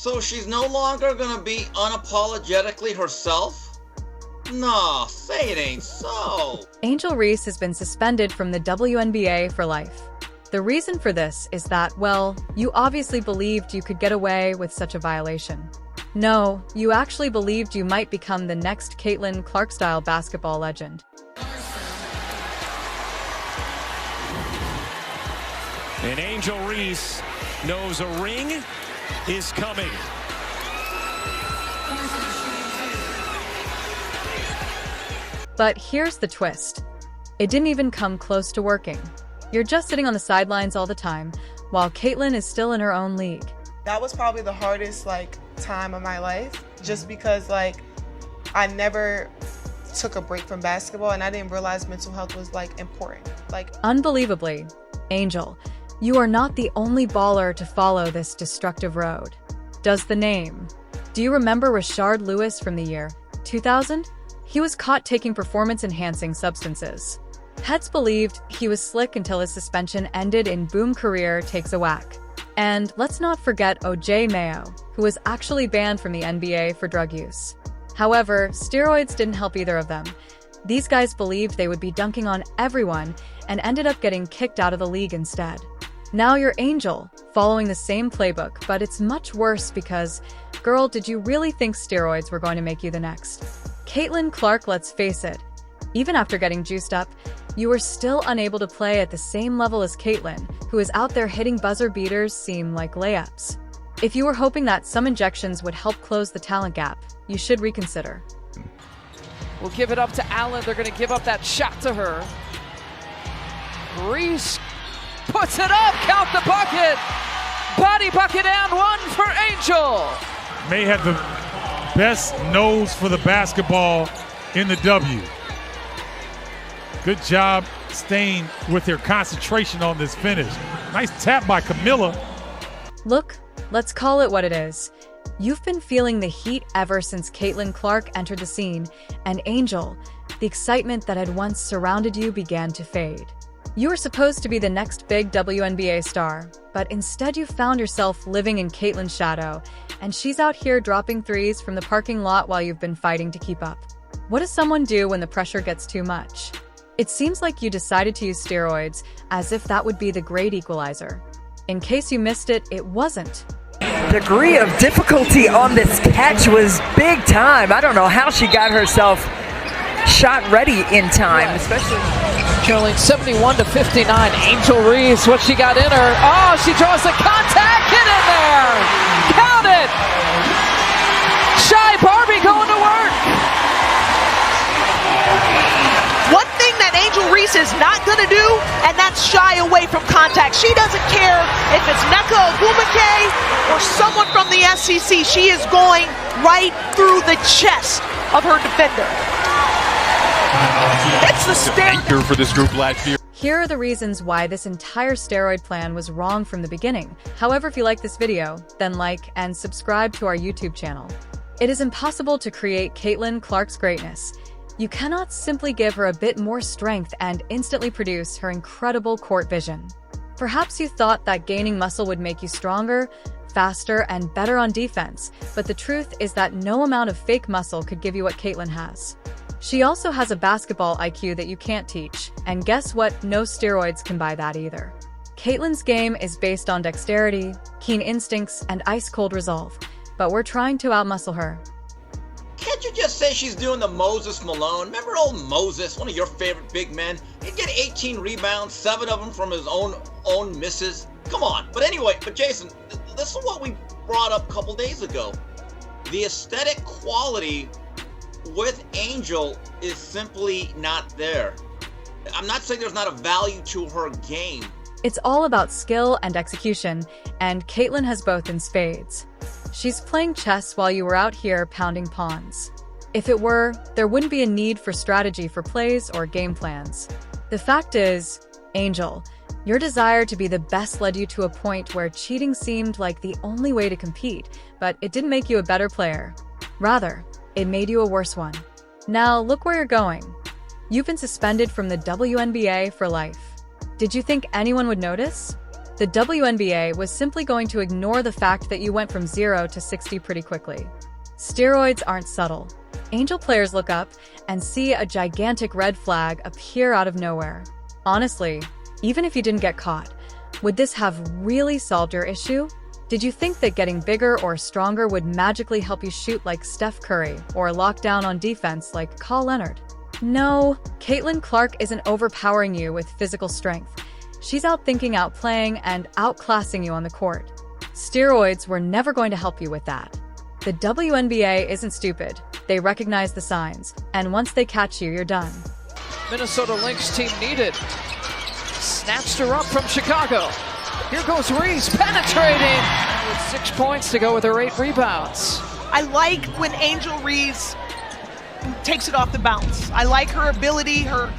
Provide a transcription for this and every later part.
So she's no longer gonna be unapologetically herself? Nah, say it ain't so. Angel Reese has been suspended from the WNBA for life. The reason for this is that, well, you obviously believed you could get away with such a violation. No, you actually believed you might become the next Caitlin Clark-style basketball legend. And Angel Reese knows a ring is coming. But here's the twist. It didn't even come close to working. You're just sitting on the sidelines all the time, while Caitlin is still in her own league. That was probably the hardest time of my life, just because I never took a break from basketball and I didn't realize mental health was important. Unbelievably, Angel, you are not the only baller to follow this destructive road. Does the name? Do you remember Rashard Lewis from the year 2000? He was caught taking performance-enhancing substances. Heads believed he was slick until his suspension ended in boom career takes a whack. And let's not forget OJ Mayo, who was actually banned from the NBA for drug use. However, steroids didn't help either of them. These guys believed they would be dunking on everyone and ended up getting kicked out of the league instead. Now you're Angel, following the same playbook, but it's much worse because, girl, did you really think steroids were going to make you the next Caitlin Clark? Let's face it, even after getting juiced up, you were still unable to play at the same level as Caitlin, who is out there hitting buzzer beaters seem like layups. If you were hoping that some injections would help close the talent gap, you should reconsider. We'll give it up to Allen. They're going to give up that shot to her. Reese puts it up. Count the bucket. Body bucket and one for Angel. May have the best nose for the basketball in the W. Good job staying with their concentration on this finish. Nice tap by Camilla. Look, let's call it what it is. You've been feeling the heat ever since Caitlin Clark entered the scene, and Angel, the excitement that had once surrounded you began to fade. You were supposed to be the next big WNBA star, but instead you found yourself living in Caitlin's shadow, and she's out here dropping threes from the parking lot while you've been fighting to keep up. What does someone do when the pressure gets too much? It seems like you decided to use steroids, as if that would be the great equalizer. In case you missed it, it wasn't. Degree of difficulty on this catch was big time. I don't know how she got herself shot ready in time, especially Trailing 71-59. Angel Reese, what she got in her. Oh, she draws the contact. Get in there. Count it. Shy Barbie going to work. One thing that Angel Reese is not going to do, and that's shy away from contact. She doesn't care if it's Nneka Ogwumike or someone from the SEC. She is going right through the chest of her defender. It's the anchor for this group last year. Here are the reasons why this entire steroid plan was wrong from the beginning. However, if you like this video, then like and subscribe to our YouTube channel. It is impossible to create Caitlin Clark's greatness. You cannot simply give her a bit more strength and instantly produce her incredible court vision. Perhaps you thought that gaining muscle would make you stronger, faster, and better on defense, but the truth is that no amount of fake muscle could give you what Caitlin has. She also has a basketball IQ that you can't teach, and guess what? No steroids can buy that either. Caitlin's game is based on dexterity, keen instincts, and ice-cold resolve, but we're trying to outmuscle her. Can't you just say she's doing the Moses Malone? Remember old Moses, one of your favorite big men? He'd get 18 rebounds, 7 of them from his own misses. Come on. But anyway, Jason, this is what we brought up a couple days ago. The aesthetic quality with Angel is simply not there. I'm not saying there's not a value to her game. It's all about skill and execution, and Caitlin has both in spades. She's playing chess while you were out here pounding pawns. If it were, there wouldn't be a need for strategy for plays or game plans. The fact is, Angel, your desire to be the best led you to a point where cheating seemed like the only way to compete, but it didn't make you a better player. Rather, it made you a worse one. Now, look where you're going. You've been suspended from the WNBA for life. Did you think anyone would notice? The WNBA was simply going to ignore the fact that you went from 0 to 60 pretty quickly. Steroids aren't subtle. Angel players look up and see a gigantic red flag appear out of nowhere. Honestly, even if you didn't get caught, would this have really solved your issue? Did you think that getting bigger or stronger would magically help you shoot like Steph Curry or lock down on defense like Kawhi Leonard? No, Caitlin Clark isn't overpowering you with physical strength. She's outthinking, outplaying, and outclassing you on the court. Steroids were never going to help you with that. The WNBA isn't stupid. They recognize the signs, and once they catch you, you're done. Minnesota Lynx team needed. Snatched her up from Chicago. Here goes Reese, penetrating with 6 points to go with her 8 rebounds. I like when Angel Reese takes it off the bounce. I like her ability, her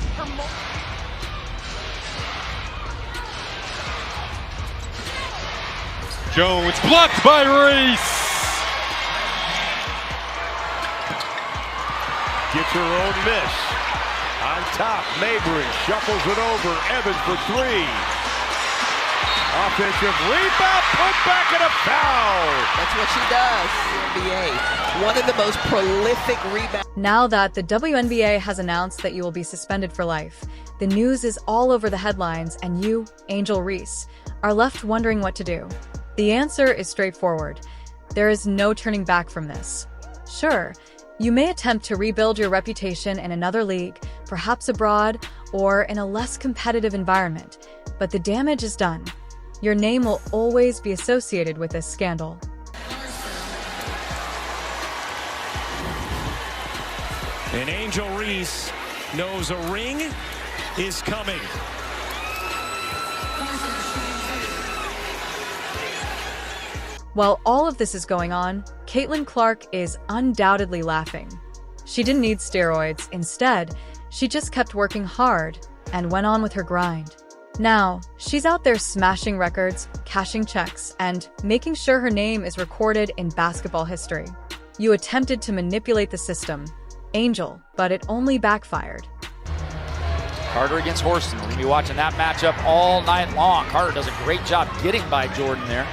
Jones blocked by Reese. Gets her own miss. On top, Mabry shuffles it over. Evans for 3. Offensive rebound, put back and a foul. That's what she does, NBA. One of the most prolific rebounds. Now that the WNBA has announced that you will be suspended for life, the news is all over the headlines, and you, Angel Reese, are left wondering what to do. The answer is straightforward. There is no turning back from this. Sure, you may attempt to rebuild your reputation in another league, perhaps abroad, or in a less competitive environment, but the damage is done. Your name will always be associated with this scandal. And Angel Reese knows a ring is coming. While all of this is going on, Caitlin Clark is undoubtedly laughing. She didn't need steroids. Instead, she just kept working hard and went on with her grind. Now, she's out there smashing records, cashing checks, and making sure her name is recorded in basketball history. You attempted to manipulate the system, Angel, but it only backfired. Carter against Horston. We're going to be watching that matchup all night long. Carter does a great job getting by Jordan there.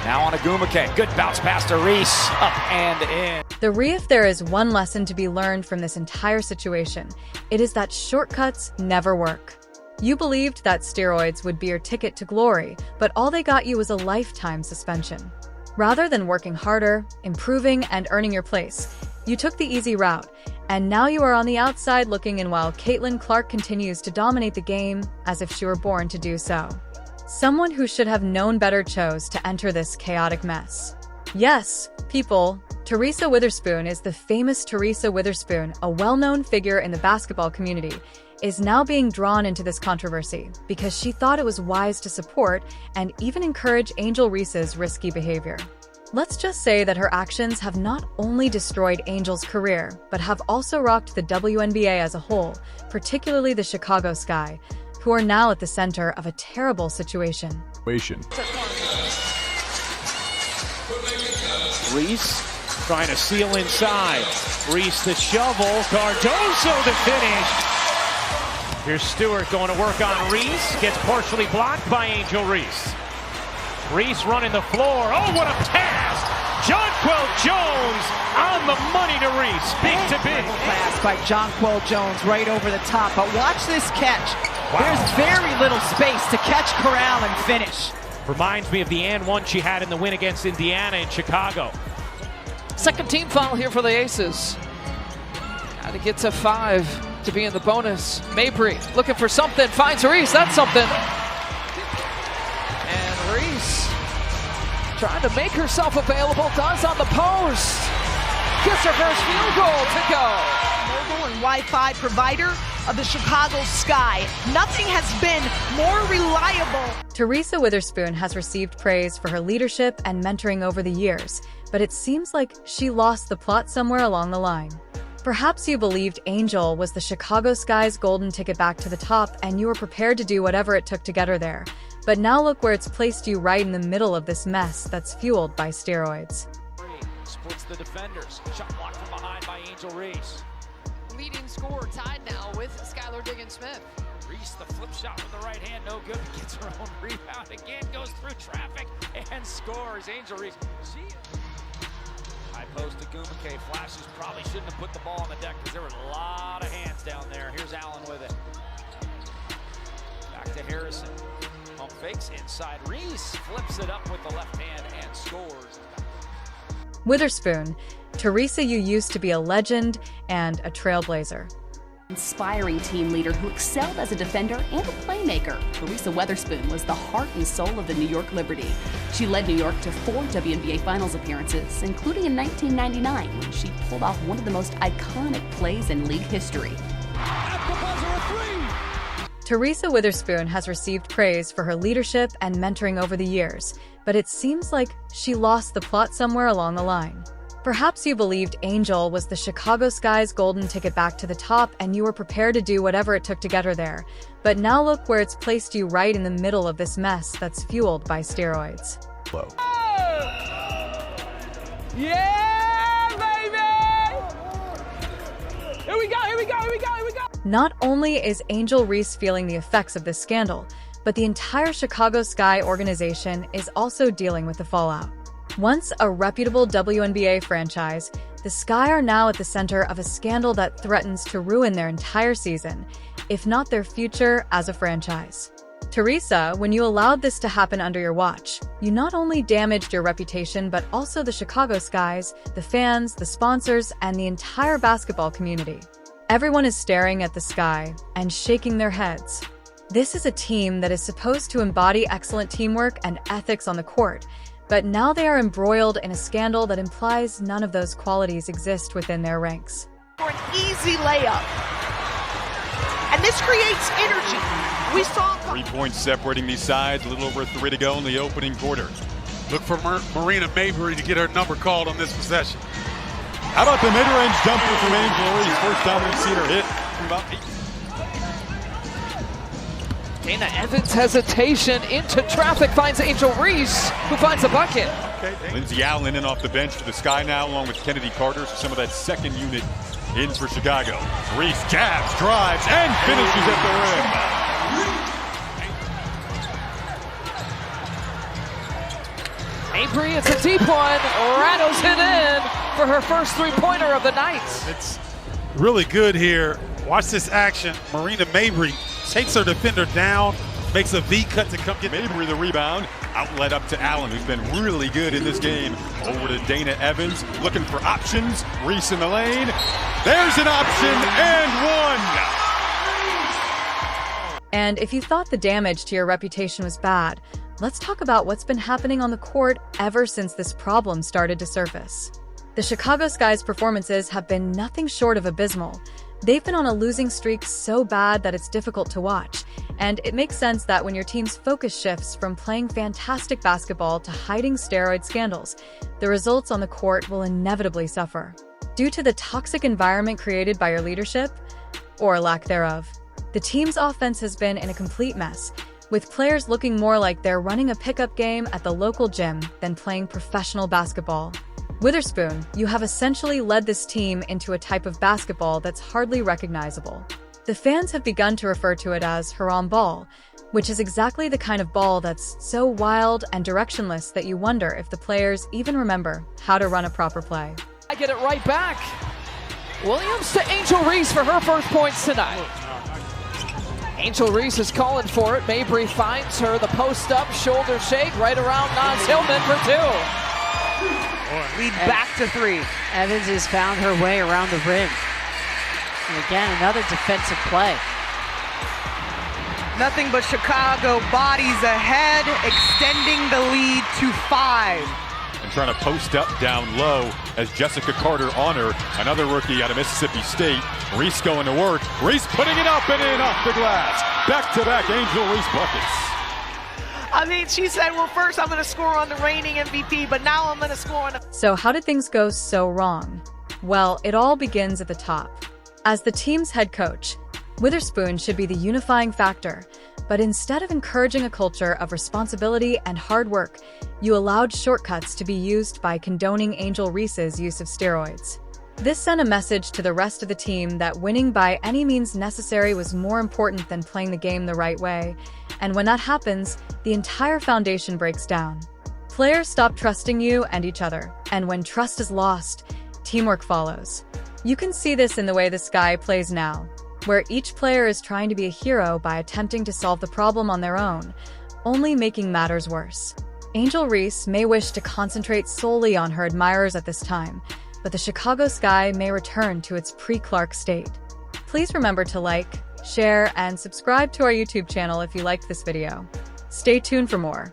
Now on Agumake. Good bounce pass to Reese. Up and in. If there is one lesson to be learned from this entire situation, it is that shortcuts never work. You believed that steroids would be your ticket to glory, but all they got you was a lifetime suspension. Rather than working harder, improving, and earning your place, you took the easy route, and now you are on the outside looking in while Caitlin Clark continues to dominate the game as if she were born to do so. Someone who should have known better chose to enter this chaotic mess. Yes, people, Teresa Witherspoon is the famous Teresa Witherspoon, a well-known figure in the basketball community, is now being drawn into this controversy because she thought it was wise to support and even encourage Angel Reese's risky behavior. Let's just say that her actions have not only destroyed Angel's career, but have also rocked the WNBA as a whole, particularly the Chicago Sky, who are now at the center of a terrible situation. Reese trying to seal inside. Reese the shovel. Cardoso the finish. Here's Stewart going to work on Reese. Gets partially blocked by Angel Reese. Reese running the floor. Oh, what a pass! Jonquel Jones on the money to Reese. Big to big. pass by Jonquel Jones right over the top. But watch this catch. Wow. There's very little space to catch, corral, and finish. Reminds me of the and one she had in the win against Indiana in Chicago. Second team foul here for the Aces. Got to get to 5 to be in the bonus. Mabry looking for something, finds Reese, that's something. And Reese trying to make herself available, does on the post. Gets her first field goal to go. Mobile and Wi-Fi provider of the Chicago Sky. Nothing has been more reliable. Teresa Witherspoon has received praise for her leadership and mentoring over the years, but it seems like she lost the plot somewhere along the line. Perhaps you believed Angel was the Chicago Sky's golden ticket back to the top, and you were prepared to do whatever it took to get her there. But now look where it's placed you, right in the middle of this mess that's fueled by steroids. Splits the defenders. Shot blocked from behind by Angel Reese. Leading scorer tied now with Skylar Diggins-Smith. Reese, the flip shot with the right hand, no good. Gets her own rebound again, goes through traffic and scores. Angel Reese. High post to Gumake, flashes, probably shouldn't have put the ball on the deck because there were a lot of hands down there. Here's Allen with it. Back to Harrison. Pump fakes inside. Reese flips it up with the left hand and scores. Witherspoon, Teresa, you used to be a legend and a trailblazer. Inspiring team leader who excelled as a defender and a playmaker, Teresa Witherspoon was the heart and soul of the New York Liberty. She led New York to 4 WNBA Finals appearances, including in 1999 when she pulled off one of the most iconic plays in league history. At the buzzer, a three! Teresa Witherspoon has received praise for her leadership and mentoring over the years, but it seems like she lost the plot somewhere along the line. Perhaps you believed Angel was the Chicago Sky's golden ticket back to the top and you were prepared to do whatever it took to get her there. But now look where it's placed you, right in the middle of this mess that's fueled by steroids. Low. Yeah, baby! Here we go, here we go, here we go, here we go! Not only is Angel Reese feeling the effects of this scandal, but the entire Chicago Sky organization is also dealing with the fallout. Once a reputable WNBA franchise, the Sky are now at the center of a scandal that threatens to ruin their entire season, if not their future as a franchise. Teresa, when you allowed this to happen under your watch, you not only damaged your reputation but also the Chicago Sky's, the fans, the sponsors, and the entire basketball community. Everyone is staring at the Sky and shaking their heads. This is a team that is supposed to embody excellent teamwork and ethics on the court, but now they are embroiled in a scandal that implies none of those qualities exist within their ranks. For an easy layup. And this creates energy. We saw 3 points separating these sides, a little over 3 to go in the opening quarter. Look for Marina Mabry to get her number called on this possession. How about the mid-range jumper from Angel Reese? First time we've seen her hit from about 8. Dana Evans' hesitation into traffic finds Angel Reese, who finds the bucket. Lindsey Allen in off the bench for the Sky now, along with Kennedy Carter, so some of that second unit in for Chicago. Reese jabs, drives, and finishes at the rim. Mabry, it's a deep one, rattles it in for her first three-pointer of the night. It's really good here. Watch this action. Marina Mabry takes her defender down, makes a V cut to come get Mabry the rebound. Outlet up to Allen, who's been really good in this game. Over to Dana Evans, looking for options. Reese in the lane. There's an option and one. And if you thought the damage to your reputation was bad, let's talk about what's been happening on the court ever since this problem started to surface. The Chicago Sky's performances have been nothing short of abysmal. They've been on a losing streak so bad that it's difficult to watch, and it makes sense that when your team's focus shifts from playing fantastic basketball to hiding steroid scandals, the results on the court will inevitably suffer. Due to the toxic environment created by your leadership, or lack thereof, the team's offense has been in a complete mess, with players looking more like they're running a pickup game at the local gym than playing professional basketball. Witherspoon, you have essentially led this team into a type of basketball that's hardly recognizable. The fans have begun to refer to it as haram ball, which is exactly the kind of ball that's so wild and directionless that you wonder if the players even remember how to run a proper play. I get it right back. Williams to Angel Reese for her first points tonight. Angel Reese is calling for it. Mabry finds her, the post up, shoulder shake, right around Naz Hillman for two. Lead back to three. Evans has found her way around the rim. And again, another defensive play. Nothing but Chicago bodies ahead, extending the lead to 5. And trying to post up down low as Jessica Carter on her, another rookie out of Mississippi State. Reese going to work. Reese putting it up and in off the glass. Back-to-back Angel Reese buckets. I mean, she said, well, first I'm going to score on the reigning MVP, but now I'm going to score on the... So how did things go so wrong? Well, it all begins at the top. As the team's head coach, Witherspoon should be the unifying factor, but instead of encouraging a culture of responsibility and hard work, you allowed shortcuts to be used by condoning Angel Reese's use of steroids. This sent a message to the rest of the team that winning by any means necessary was more important than playing the game the right way, and when that happens, the entire foundation breaks down. Players stop trusting you and each other, and when trust is lost, teamwork follows. You can see this in the way the Sky plays now, where each player is trying to be a hero by attempting to solve the problem on their own, only making matters worse. Angel Reese may wish to concentrate solely on her admirers at this time, but the Chicago Sky may return to its pre-Clark state. Please remember to like, share, and subscribe to our YouTube channel if you liked this video. Stay tuned for more.